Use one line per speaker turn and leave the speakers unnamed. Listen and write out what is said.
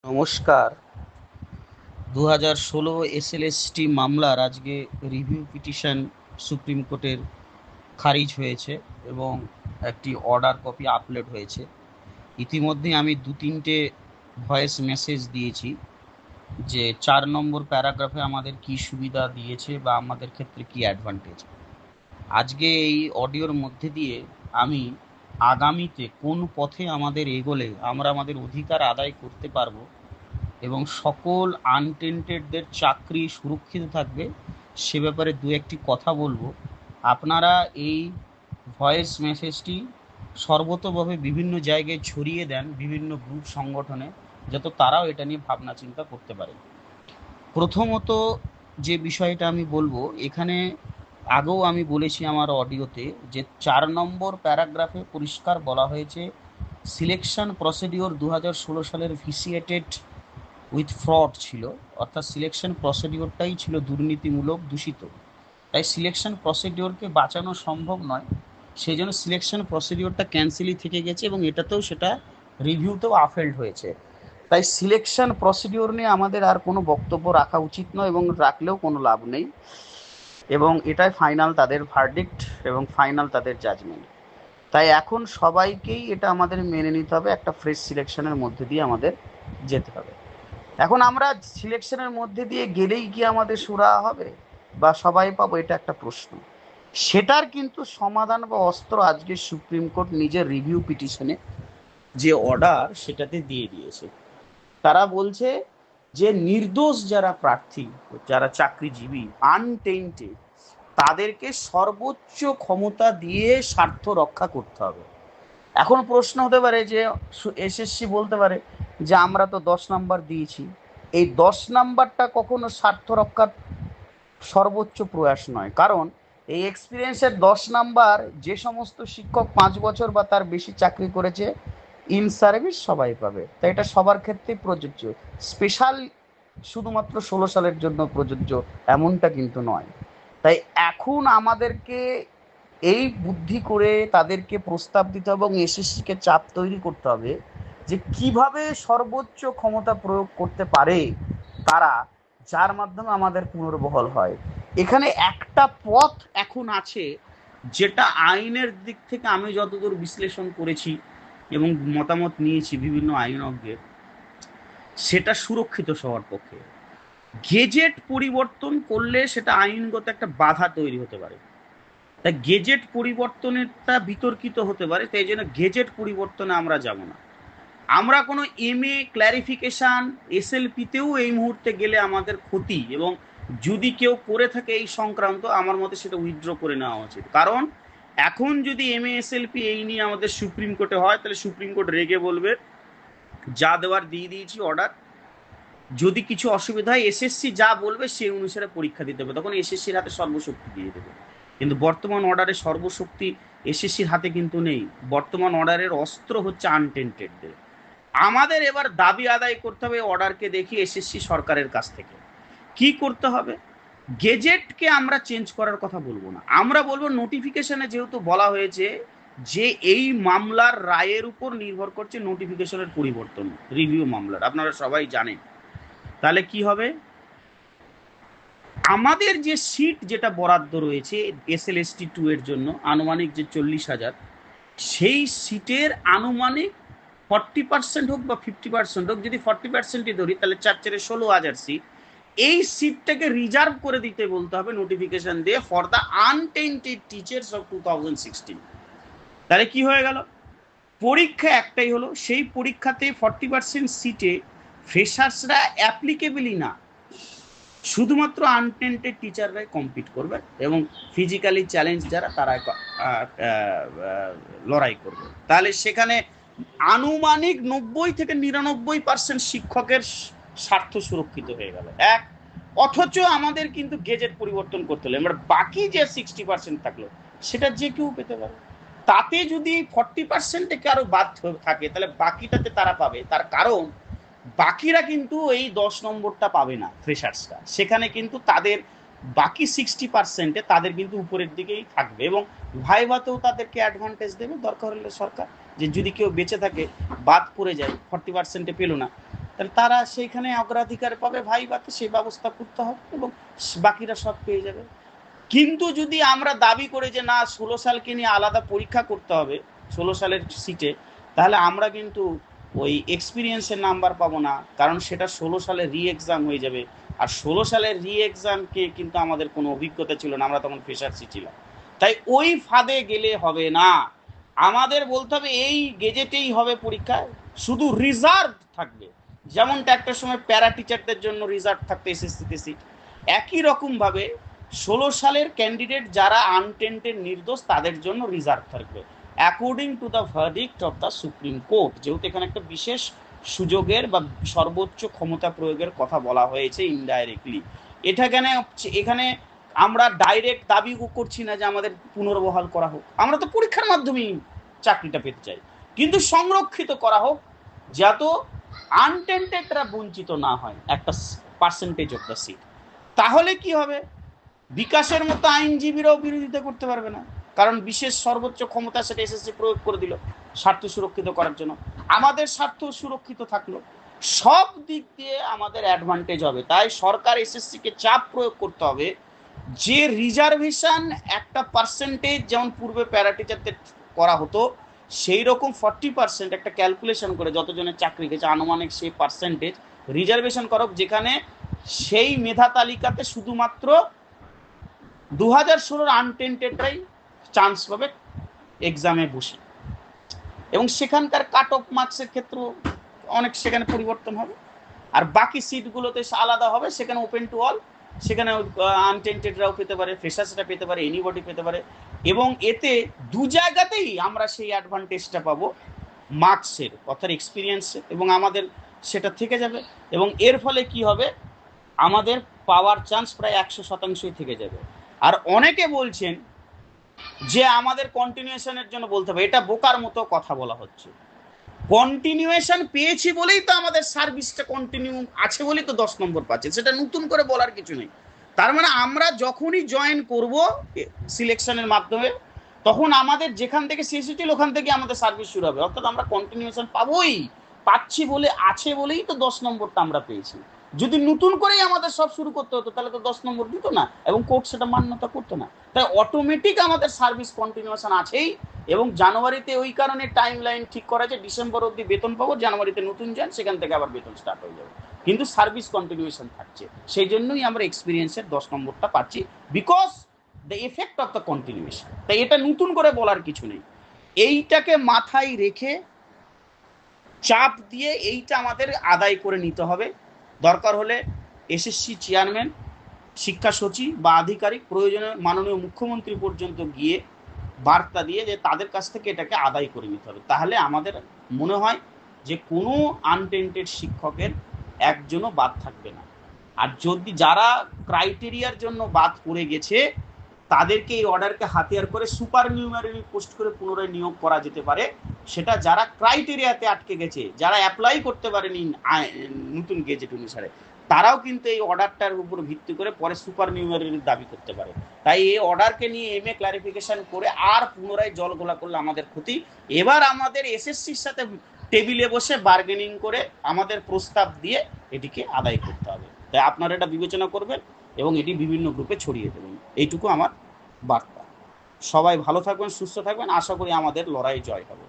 নমস্কার। 2016 এসএলএসটি মামলার আজকে রিভিউ পিটিশন সুপ্রিম কোর্টের খারিজ হয়েছে এবং একটি অর্ডার কপি আপলোড হয়েছে। ইতিমধ্যে আমি 2-3টে ভয়েস মেসেজ দিয়েছি যে 4 নম্বর প্যারাগ্রাফে আমাদের কি সুবিধা দিয়েছে বা আমাদের ক্ষেত্রে কি অ্যাডভান্টেজ। আজকে এই অডিওর মধ্যে দিয়ে আমি আগামীতে কোন পথে আমাদের এগোলে আমরা আমাদের অধিকার আদায় করতে পারবো এবং সকল আনটেন্টেডদের চাকরি সুরক্ষিত থাকবে সে ব্যাপারে দু একটি কথা বলবো। আপনারা এই ভয়েস মেসেজটি সর্বতোভাবে বিভিন্ন জায়গায় ছড়িয়ে দেন, বিভিন্ন গ্রুপ সংগঠনে, যাতে তারাও এটা নিয়ে ভাবনা চিন্তা করতে পারে। প্রথমত যে বিষয়টা আমি বলবো, এখানে আগেও আমি বলেছি আমার অডিওতে যে 4 নম্বর প্যারাগ্রাফে পরিষ্কার বলা হয়েছে সিলেকশন প্রসিডিওর 2016 সালের ভিসিয়েটেড উইথ ফ্রড ছিল, অর্থাৎ সিলেকশন প্রসিডিওরটাই ছিল দুর্নীতিমূলক, দূষিত। তাই সিলেকশন প্রসিডিওরকে বাঁচানো সম্ভব নয়, সেই জন্য সিলেকশন প্রসিডিওরটা ক্যান্সেলই থেকে গেছে এবং এটাতেও সেটা রিভিউতেও আফেল্ড হয়েছে। তাই সিলেকশন প্রসিডিওর নিয়ে আমাদের আর কোনো বক্তব্য রাখা উচিত নয় এবং রাখলেও কোনো লাভ নেই, এবং এটাই ফাইনাল তাদের ভার্ডিক্ট এবং ফাইনাল তাদের জাজমেন্ট। তাই এখন সবাইকেই এটা আমাদের মেনে নিতে হবে, একটা ফ্রেশ সিলেকশনের মধ্যে দিয়ে আমাদের যেতে হবে। এখন আমরা সিলেকশনের মধ্যে দিয়ে গেলেই কি আমাদের সুরাহা হবে বা সবাই পাবো, এটা একটা প্রশ্ন। সেটার কিন্তু সমাধান বা অস্ত্র আজকে সুপ্রিম কোর্ট নিজের রিভিউ পিটিশনে যে অর্ডার সেটাতে দিয়ে দিয়েছে। তারা বলছে যে নির্দোষ যারা প্রার্থী, যারা চাকরিজীবী, আনটেইন্টেড, তাদেরকে সর্বোচ্চ ক্ষমতা দিয়ে স্বার্থ রক্ষা করতে হবে। এখন প্রশ্ন হতে পারে যে এসএসসি বলতে পারে যে আমরা তো 10 নাম্বার দিয়েছি, এই 10 নাম্বারটা কখনো স্বার্থ রক্ষার সর্বোচ্চ প্রয়াস নয়। কারণ এই এক্সপিরিয়েন্সের 10 নাম্বার যে সমস্ত শিক্ষক 5 বছর বা তার বেশি চাকরি করেছে ইন সার্ভিস সবাই পাবে। তাই এটা সবার ক্ষেত্রেই প্রযোজ্য, স্পেশাল শুধুমাত্র 16 সালের জন্য প্রযোজ্য এমনটা কিন্তু নয়। তাই এখন আমাদেরকে এই বুদ্ধি করে তাদেরকে প্রস্তাব দিতে হবে এবং এসএসসিকে চাপ তৈরি করতে হবে যে কিভাবে সর্বোচ্চ ক্ষমতা প্রয়োগ করতে পারে তারা, যার মাধ্যমে আমাদের পুনর্বহাল হয়। এখানে একটা পথ এখন আছে যেটা আইনের দিক থেকে আমি যতদূর বিশ্লেষণ করেছি এবং মতামত নিয়েছি বিভিন্ন আইনজ্ঞের, সেটা সুরক্ষিত সবার পক্ষে। গেজেট পরিবর্তন করলে সেটা আইনগত একটা বাধা তৈরি হতে পারে, তাই গেজেট পরিবর্তনেরটা বিতর্কিত হতে পারে, তাই জন্য গেজেট পরিবর্তনে আমরা যাব না। আমরা কোনো এমএ ক্ল্যারিফিকেশন এসএলপিতেও এই মুহূর্তে গেলে আমাদের ক্ষতি, এবং যদি কেউ করে থাকে এই সংক্রান্ত, আমার মতে সেটা উইথড্র করে নেওয়া উচিত। কারণ এখন যদি এমএ এসএলপি এই নিয়ে আমাদের সুপ্রিম কোর্টে হয়, তাহলে সুপ্রিম কোর্ট রেগে বলবে যা দেওয়ার দিয়ে দিয়েছি অর্ডার, যদি কিছু অসুবিধা হয় এসএসসি যা বলবে সেই অনুসারে পরীক্ষা দিতে হবে, তখন এসএসসির হাতে সর্বশক্তি দিয়ে দেবে। কিন্তু বর্তমান অর্ডারের সর্বশক্তি এসএসসির হাতে কিন্তু নেই। বর্তমান অর্ডারের অস্ত্র হচ্ছে আনটেন্টেডদের। আমাদের এবার দাবি আদায় করতে হবে অর্ডারকে দেখি এসএসসি সরকারের কাছ থেকে। কি করতে হবে? গেজেটকে আমরা চেঞ্জ করার কথা বলবো না, আমরা বলবো নোটিফিকেশনে যেহেতু বলা হয়েছে যে এই মামলার রায়ের উপর নির্ভর করছে নোটিফিকেশনের পরিবর্তন, রিভিউ মামলার, আপনারা সবাই জানেন। তাহলে কি হবে? আমাদের যে সিট যেটা বরাদ্দ রয়েছে এসএলএসটি 2 এর জন্য আনুমানিক যে 40,000, সেই সিটের আনুমানিক 40% হোক বা 50% হোক, যদি 40%ই ধরি তাহলে 4 × 16,000 সিট, এই সিটটাকে রিজার্ভ করে দিতে বলতে হবে নোটিফিকেশন দিয়ে for the untainted teachers of 2016। তাহলে কি হয়ে গেল? পরীক্ষা একটাই হলো, সেই পরীক্ষাতে 40% সিটে ফ্রেশার্সরা অ্যাপ্লিকেবলই না, শুধুমাত্র আনটেন্টেড টিচাররাই কম্পিট করবে এবং ফিজিক্যালি চ্যালেঞ্জ যারা তারা লড়াই করবে। তাহলে সেখানে আনুমানিক 90 থেকে 99% শিক্ষকের স্বার্থ সুরক্ষিত হয়ে গেল এক। অথচ আমাদের কিন্তু গেজেট পরিবর্তন করতে হলো, এবার বাকি যে 60% থাকলো সেটা যে কেউ পেতে পারে। তাতে যদি 40% কারো বাদ থাকে তাহলে বাকিটাতে তারা পাবে, তার কারণ বাকিরা কিন্তু এই 10 নম্বরটা পাবে না ফ্রেশার্সরা, সেখানে কিন্তু তাদের বাকি 60%-এ তাদের কিন্তু উপরের দিকেই থাকবে এবং ভাইভাতেও তাদেরকে অ্যাডভান্টেজ দেবে দরকার হলে সরকার, যে যদি কেউ বেঁচে থাকে বাদ পড়ে যায় 40%-এ পেল না, তাহলে তারা সেইখানে অগ্রাধিকার পাবে, ভাইভাতে সেই ব্যবস্থা করতে হবে এবং বাকিরা সব পেয়ে যাবে। কিন্তু যদি আমরা দাবি করি যে না 16 সালকে নিয়ে আলাদা পরীক্ষা করতে হবে 16 সালের সিটে, তাহলে আমরা কিন্তু ওই এক্সপিরিয়েন্সের নাম্বার পাবো না, কারণ সেটা 16 সালের রি এক্সাম হয়ে যাবে। আর 16 সালের রি এক্সামকে কিন্তু আমাদের কোনো অভিজ্ঞতা ছিল না, আমরা তখন ফ্রেশার্সই ছিলাম। তাই ওই ফাঁদে গেলে হবে না, আমাদের বলতে হবে এই গেজেটেই হবে পরীক্ষা, শুধু রিজার্ভ থাকবে। যেমনটা একটা সময় প্যারা টিচারদের জন্য রিজার্ভ থাকতো এসএসসিতে সিট, একই রকমভাবে 16 সালের ক্যান্ডিডেট যারা আনটেন্টেড নির্দোষ তাদের জন্য রিজার্ভ থাকবে according to the verdict of the supreme court. যেহেতু এখানে একটা বিশেষ সুযোগের বা সর্বোচ্চ ক্ষমতা প্রয়োগের কথা বলা হয়েছে ইনডাইরেক্টলি, এটা কেন এখানে আমরা ডাইরেক্ট দাবি করছি না যে আমাদের পুনর্বহাল করা হোক, আমরা তো পরীক্ষার মাধ্যমেই চাকরিটা পেতে চাই, কিন্তু সংরক্ষিত করা হোক যাতে আনটেন্টেডরা বঞ্চিত না হয় একটা পার্সেন্টেজ অফ দ্য সিট। তাহলে কি হবে, বিকাশের মতো আইনজীবীরাও বিরোধিতা করতে পারবে না, কারণ বিশেষ সর্বোচ্চ ক্ষমতা সেটা এসএসসি প্রয়োগ করে দিল স্বার্থ সুরক্ষিত করার জন্য, আমাদের স্বার্থ সুরক্ষিত থাকলো, সব দিক দিয়ে আমাদের অ্যাডভান্টেজ হবে। তাই সরকার এসএসসিকে চাপ প্রয়োগ করতে হবে যে রিজার্ভেশন একটা পার্সেন্টেজ যেমন পূর্বে প্যারাটিচারদের করা হতো সেই রকম 40% একটা ক্যালকুলেশন করে যতজনের চাকরি গেছে আনুমানিক সেই পার্সেন্টেজ রিজার্ভেশন করো, যেখানে সেই মেধা তালিকাতে শুধুমাত্র 2016 আনটেন্টেডরাই চান্স পাবে এক্সামে বসে, এবং সেখানকার কাট অফ মার্কসের ক্ষেত্রে অনেক সেখানে পরিবর্তন হবে, আর বাকি সিটগুলোতে আলাদা হবে, সেখানে ওপেন টু অল, সেখানে আনটেন্টেডরাও পেতে পারে, ফ্রেশার্সরা পেতে পারে, এনিবডি পেতে পারে, এবং এতে দু জায়গাতেই আমরা সেই অ্যাডভান্টেজটা পাবো মার্কসের অর্থাৎ এক্সপিরিয়েন্সের, এবং আমাদের সেটা থেকে যাবে, এবং এর ফলে কি হবে আমাদের পাওয়ার চান্স প্রায় 100%ই থেকে যাবে। আর অনেকে বলছেন যে আমাদের কন্টিনিউশনের জন্য বলতে হবে, এটা বোকার মতো কথা বলা হচ্ছে। কন্টিনিউশন পেয়েছি বলেই তো আমাদের সার্ভিসটা কন্টিনিউ আছে বলেই তো 10 নম্বর পাচ্ছে, সেটা নতুন করে বলার কিছু নেই। তার মানে আমরা যখনই জয়েন করব সিলেকশনের মাধ্যমে তখন আমাদের যেখান থেকে শেষ হয়েছিল ওখান থেকে আমাদের সার্ভিস শুরু হবে, অর্থাৎ আমরা কন্টিনিউশন পাবোই, পাচ্ছি বলে আছে বলেই তো 10 নম্বরটা আমরা পেয়েছি। যদি নতুন করেই আমাদের সব শুরু করতে হতো তাহলে তো 10 নম্বর দিত না এবং কোর্ট সেটা মান্যতা করতো না। তাই অটোমেটিক আমাদের সার্ভিস কন্টিনিউশন আছেই, এবং জানুয়ারিতে ওই কারণে টাইম লাইন ঠিক করা যে ডিসেম্বর অবধি বেতন পাবো, জানুয়ারিতে নতুন যান, সেখান থেকে আবার বেতন স্টার্ট হয়ে যাবে, কিন্তু সার্ভিস কন্টিনিউশন থাকছে। সেই জন্যই আমরা এক্সপিরিয়েন্সের 10 নম্বরটা পাচ্ছি, because the effect of the continuation. তাই এটা নতুন করে বলার কিছু নেই, এইটাকে মাথায় রেখে চাপ দিয়ে এইটা আমাদের আদায় করে নিতে হবে। দরকার হলে এসএসসি চেয়ারম্যান, শিক্ষা সচিব বা আধিকারিক প্রয়োজনে মাননীয় মুখ্যমন্ত্রী পর্যন্ত গিয়ে বার্তা দিয়ে যে তাদের কাছ থেকে এটাকে আদায় করে নিতে হবে, তাহলে আমাদের মনে হয় যে কোনো আনটেন্টেড শিক্ষকের একজনও বাদ থাকবে না। আর যদি যারা ক্রাইটেরিয়ার জন্য বাদ পড়ে গেছে তাদেরকে এই অর্ডারকে হাতিয়ার করে সুপার নিউমারি পোস্ট করে পুনরায় নিয়োগ করা যেতে পারে, সেটা যারা ক্রাইটেরিয়াতে আটকে গেছে, যারা অ্যাপ্লাই করতে পারেনি নতুন গেজেট অনুসারে, তারাও কিন্তু এই অর্ডারটার উপর ভিত্তি করে পরে সুপার নিউমারির দাবি করতে পারে। তাই এই অর্ডারকে নিয়ে ক্লারিফিকেশন করে আর পুনরায় জল ঘোলা করলে আমাদের ক্ষতি। এবার আমাদের এসএসসির সাথে টেবিলে বসে বার্গেনিং করে আমাদের প্রস্তাব দিয়ে এটিকে আদায় করতে হবে। তাই আপনারা এটা বিবেচনা করবেন এবং এটি বিভিন্ন গ্রুপে ছড়িয়ে দেবেন, এইটুকু আমার বার্তা। সবাই ভালো থাকবেন, সুস্থ থাকবেন, আশা করি আমাদের লড়াই জয় হবে।